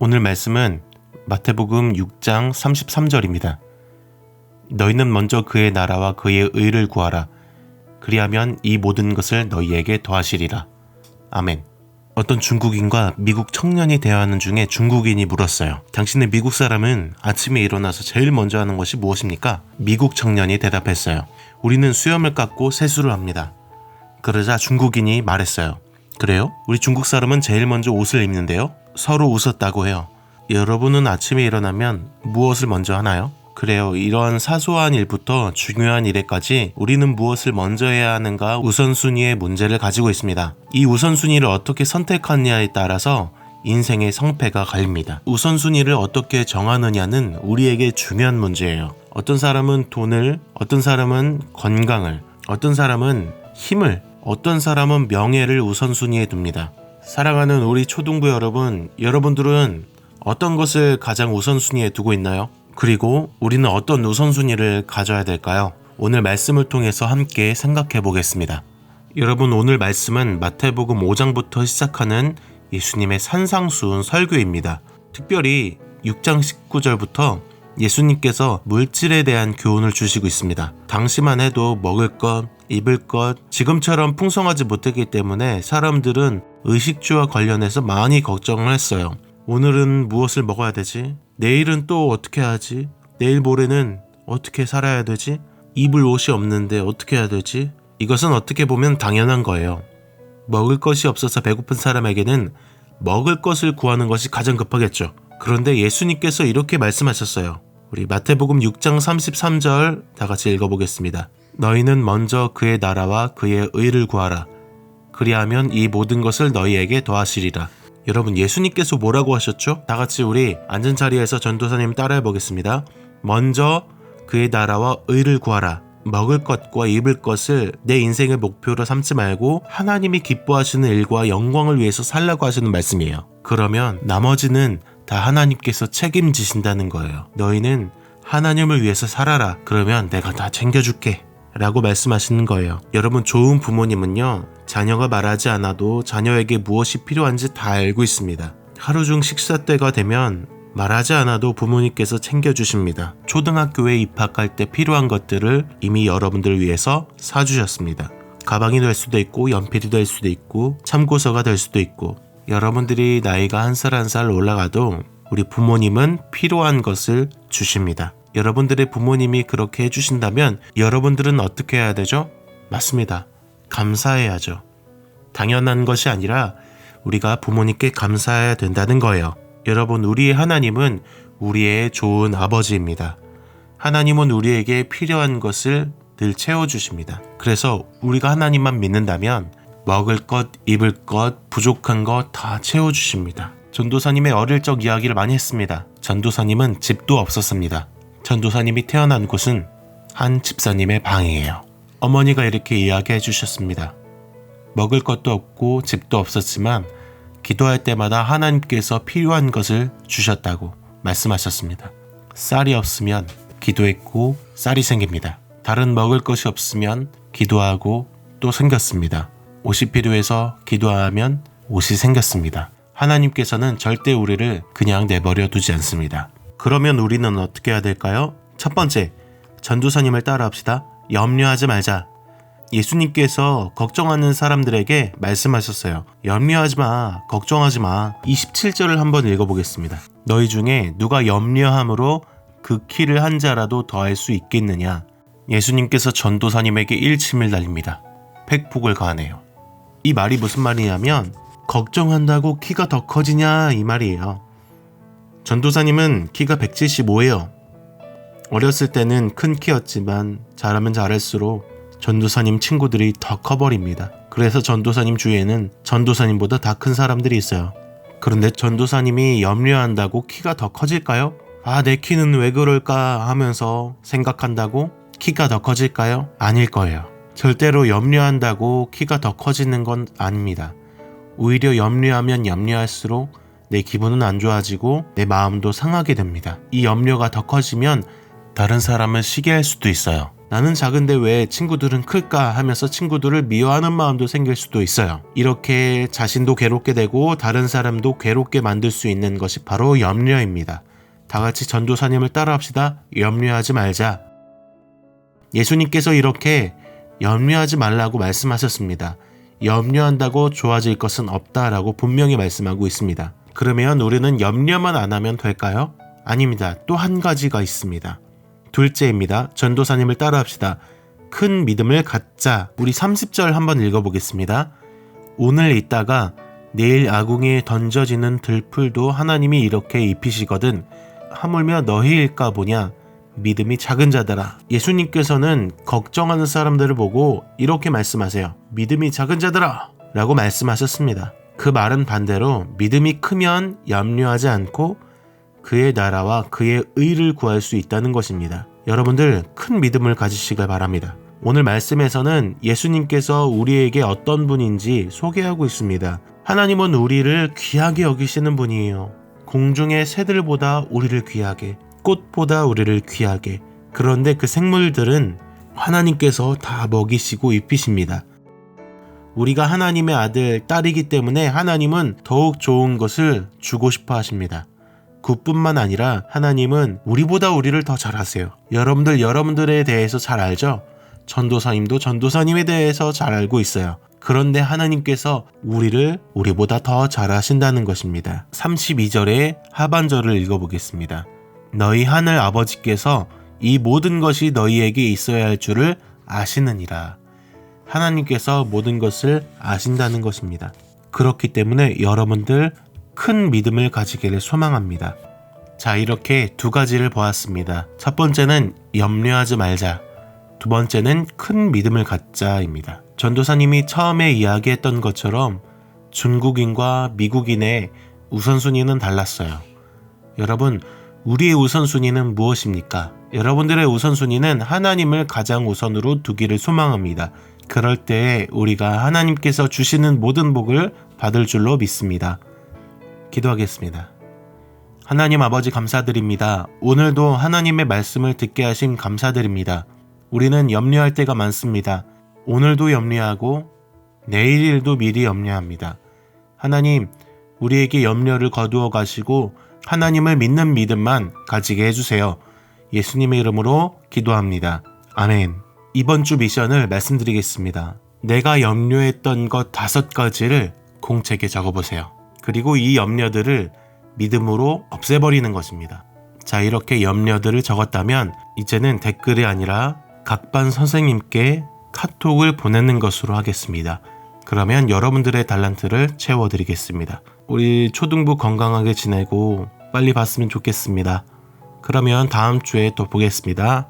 오늘 말씀은 마태복음 6장 33절입니다. 너희는 먼저 그의 나라와 그의 의를 구하라. 그리하면 이 모든 것을 너희에게 더하시리라. 아멘. 어떤 중국인과 미국 청년이 대화하는 중에 중국인이 물었어요. 당신의 미국 사람은 아침에 일어나서 제일 먼저 하는 것이 무엇입니까? 미국 청년이 대답했어요. 우리는 수염을 깎고 세수를 합니다. 그러자 중국인이 말했어요. 그래요? 우리 중국 사람은 제일 먼저 옷을 입는데요? 서로 웃었다고 해요. 여러분은 아침에 일어나면 무엇을 먼저 하나요? 그래요. 이러한 사소한 일부터 중요한 일에까지 우리는 무엇을 먼저 해야 하는가 우선순위의 문제를 가지고 있습니다. 이 우선순위를 어떻게 선택하느냐에 따라서 인생의 성패가 갈립니다. 우선순위를 어떻게 정하느냐는 우리에게 중요한 문제예요. 어떤 사람은 돈을, 어떤 사람은 건강을, 어떤 사람은 힘을, 어떤 사람은 명예를 우선순위에 둡니다. 사랑하는 우리 초등부 여러분, 여러분들은 어떤 것을 가장 우선순위에 두고 있나요? 그리고 우리는 어떤 우선순위를 가져야 될까요? 오늘 말씀을 통해서 함께 생각해 보겠습니다. 여러분, 오늘 말씀은 마태복음 5장부터 시작하는 예수님의 산상수훈 설교입니다. 특별히 6장 19절부터 예수님께서 물질에 대한 교훈을 주시고 있습니다. 당시만 해도 먹을 것, 입을 것, 지금처럼 풍성하지 못했기 때문에 사람들은 의식주와 관련해서 많이 걱정을 했어요. 오늘은 무엇을 먹어야 되지? 내일은 또 어떻게 하지? 내일 모레는 어떻게 살아야 되지? 입을 옷이 없는데 어떻게 해야 되지? 이것은 어떻게 보면 당연한 거예요. 먹을 것이 없어서 배고픈 사람에게는 먹을 것을 구하는 것이 가장 급하겠죠. 그런데 예수님께서 이렇게 말씀하셨어요. 우리 마태복음 6장 33절 다 같이 읽어보겠습니다. 너희는 먼저 그의 나라와 그의 의를 구하라. 그리하면 이 모든 것을 너희에게 더하시리라. 여러분, 예수님께서 뭐라고 하셨죠? 다 같이 우리 앉은 자리에서 전도사님 따라해 보겠습니다. 먼저 그의 나라와 의를 구하라. 먹을 것과 입을 것을 내 인생의 목표로 삼지 말고 하나님이 기뻐하시는 일과 영광을 위해서 살라고 하시는 말씀이에요. 그러면 나머지는 다 하나님께서 책임지신다는 거예요. 너희는 하나님을 위해서 살아라. 그러면 내가 다 챙겨줄게 라고 말씀하시는 거예요. 여러분, 좋은 부모님은요, 자녀가 말하지 않아도 자녀에게 무엇이 필요한지 다 알고 있습니다. 하루 중 식사 때가 되면 말하지 않아도 부모님께서 챙겨주십니다. 초등학교에 입학할 때 필요한 것들을 이미 여러분들을 위해서 사주셨습니다. 가방이 될 수도 있고 연필이 될 수도 있고 참고서가 될 수도 있고, 여러분들이 나이가 한 살 한 살 올라가도 우리 부모님은 필요한 것을 주십니다. 여러분들의 부모님이 그렇게 해주신다면 여러분들은 어떻게 해야 되죠? 맞습니다. 감사해야죠. 당연한 것이 아니라 우리가 부모님께 감사해야 된다는 거예요. 여러분, 우리의 하나님은 우리의 좋은 아버지입니다. 하나님은 우리에게 필요한 것을 늘 채워주십니다. 그래서 우리가 하나님만 믿는다면 먹을 것, 입을 것, 부족한 것 다 채워주십니다. 전도사님의 어릴 적 이야기를 많이 했습니다. 전도사님은 집도 없었습니다. 전도사님이 태어난 곳은 한 집사님의 방이에요. 어머니가 이렇게 이야기해 주셨습니다. 먹을 것도 없고 집도 없었지만 기도할 때마다 하나님께서 필요한 것을 주셨다고 말씀하셨습니다. 쌀이 없으면 기도했고 쌀이 생깁니다. 다른 먹을 것이 없으면 기도하고 또 생겼습니다. 옷이 필요해서 기도하면 옷이 생겼습니다. 하나님께서는 절대 우리를 그냥 내버려 두지 않습니다. 그러면 우리는 어떻게 해야 될까요? 첫 번째, 전도사님을 따라합시다. 염려하지 말자. 예수님께서 걱정하는 사람들에게 말씀하셨어요. 염려하지 마, 걱정하지 마. 27절을 한번 읽어보겠습니다. 너희 중에 누가 염려함으로 그 키를 한 자라도 더할 수 있겠느냐? 예수님께서 전도사님에게 일침을 날립니다. 팩폭을 가하네요. 이 말이 무슨 말이냐면 걱정한다고 키가 더 커지냐 이 말이에요. 전도사님은 키가 175예요. 어렸을 때는 큰 키였지만 자라면 자랄수록 전도사님 친구들이 더 커버립니다. 그래서 전도사님 주위에는 전도사님보다 다 큰 사람들이 있어요. 그런데 전도사님이 염려한다고 키가 더 커질까요? 내 키는 왜 그럴까 하면서 생각한다고 키가 더 커질까요? 아닐 거예요. 절대로 염려한다고 키가 더 커지는 건 아닙니다. 오히려 염려하면 염려할수록 내 기분은 안 좋아지고 내 마음도 상하게 됩니다. 이 염려가 더 커지면 다른 사람을 시기할 수도 있어요. 나는 작은데 왜 친구들은 클까 하면서 친구들을 미워하는 마음도 생길 수도 있어요. 이렇게 자신도 괴롭게 되고 다른 사람도 괴롭게 만들 수 있는 것이 바로 염려입니다. 다 같이 전도사님을 따라합시다. 염려하지 말자. 예수님께서 이렇게 염려하지 말라고 말씀하셨습니다. 염려한다고 좋아질 것은 없다라고 분명히 말씀하고 있습니다. 그러면 우리는 염려만 안 하면 될까요? 아닙니다. 또 한 가지가 있습니다. 둘째입니다. 전도사님을 따라합시다. 큰 믿음을 갖자. 우리 30절 한번 읽어보겠습니다. 오늘 있다가 내일 아궁이에 던져지는 들풀도 하나님이 이렇게 입히시거든 하물며 너희일까 보냐. 믿음이 작은 자들아. 예수님께서는 걱정하는 사람들을 보고 이렇게 말씀하세요. 믿음이 작은 자들아 라고 말씀하셨습니다. 그 말은 반대로 믿음이 크면 염려하지 않고 그의 나라와 그의 의를 구할 수 있다는 것입니다. 여러분들 큰 믿음을 가지시길 바랍니다. 오늘 말씀에서는 예수님께서 우리에게 어떤 분인지 소개하고 있습니다. 하나님은 우리를 귀하게 여기시는 분이에요. 공중의 새들보다 우리를 귀하게, 꽃보다 우리를 귀하게. 그런데 그 생물들은 하나님께서 다 먹이시고 입히십니다. 우리가 하나님의 아들, 딸이기 때문에 하나님은 더욱 좋은 것을 주고 싶어 하십니다. 그뿐만 아니라 하나님은 우리보다 우리를 더 잘 아세요. 여러분들에 대해서 잘 알죠? 전도사님도 전도사님에 대해서 잘 알고 있어요. 그런데 하나님께서 우리보다 더 잘 아신다는 것입니다. 32절의 하반절을 읽어보겠습니다. 너희 하늘 아버지께서 이 모든 것이 너희에게 있어야 할 줄을 아시느니라. 하나님께서 모든 것을 아신다는 것입니다. 그렇기 때문에 여러분들 큰 믿음을 가지기를 소망합니다. 자, 이렇게 두 가지를 보았습니다. 첫 번째는 염려하지 말자. 두 번째는 큰 믿음을 갖자입니다. 전도사님이 처음에 이야기했던 것처럼 중국인과 미국인의 우선순위는 달랐어요. 여러분, 우리의 우선순위는 무엇입니까? 여러분들의 우선순위는 하나님을 가장 우선으로 두기를 소망합니다. 그럴 때 우리가 하나님께서 주시는 모든 복을 받을 줄로 믿습니다. 기도하겠습니다. 하나님 아버지 감사드립니다. 오늘도 하나님의 말씀을 듣게 하심 감사드립니다. 우리는 염려할 때가 많습니다. 오늘도 염려하고 내일 일도 미리 염려합니다. 하나님, 우리에게 염려를 거두어 가시고 하나님을 믿는 믿음만 가지게 해주세요. 예수님의 이름으로 기도합니다. 아멘. 이번 주 미션을 말씀드리겠습니다. 내가 염려했던 것 5가지를 공책에 적어보세요. 그리고 이 염려들을 믿음으로 없애버리는 것입니다. 자, 이렇게 염려들을 적었다면 이제는 댓글이 아니라 각반 선생님께 카톡을 보내는 것으로 하겠습니다. 그러면 여러분들의 달란트를 채워드리겠습니다. 우리 초등부 건강하게 지내고 빨리 봤으면 좋겠습니다. 그러면 다음 주에 또 보겠습니다.